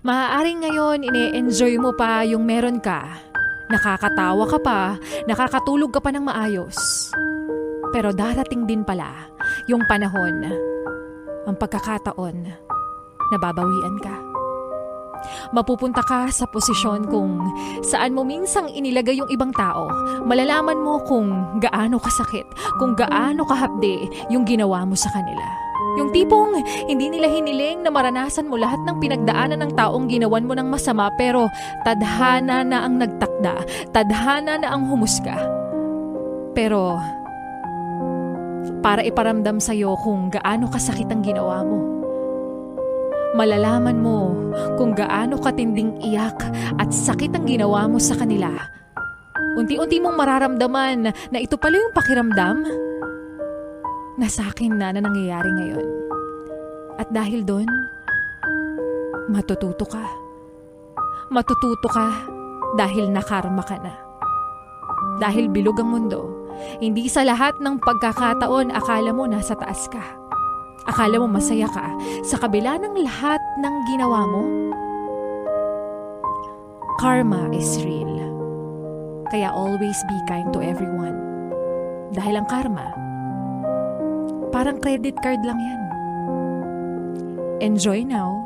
Maaaring ngayon ine-enjoy mo pa yung meron ka. Nakakatawa ka pa, nakakatulog ka pa ng maayos. Pero darating din pala yung panahon, ang pagkakataon na babawian ka. Mapupunta ka sa posisyon kung saan mo minsang inilagay yung ibang tao. Malalaman mo kung gaano kasakit, kung gaano kahapde yung ginawa mo sa kanila. Yung tipong hindi nila hiniling na maranasan mo lahat ng pinagdaanan ng taong ginawan mo ng masama, pero tadhana na ang nagtakda, tadhana na ang humusga. Pero para iparamdam sa'yo kung gaano kasakit ang ginawa mo, malalaman mo kung gaano katinding iyak at sakit ang ginawa mo sa kanila. Unti-unti mong mararamdaman na ito pala yung pakiramdam na sa akin na nangyayari ngayon. At dahil doon, matututo ka. Matututo ka dahil nakarma ka na. Dahil bilog ang mundo, hindi sa lahat ng pagkakataon akala mo nasa taas ka. Akala mo masaya ka sa kabila ng lahat ng ginawa mo. Karma is real. Kaya always be kind to everyone. Dahil ang karma, parang credit card lang yan. Enjoy now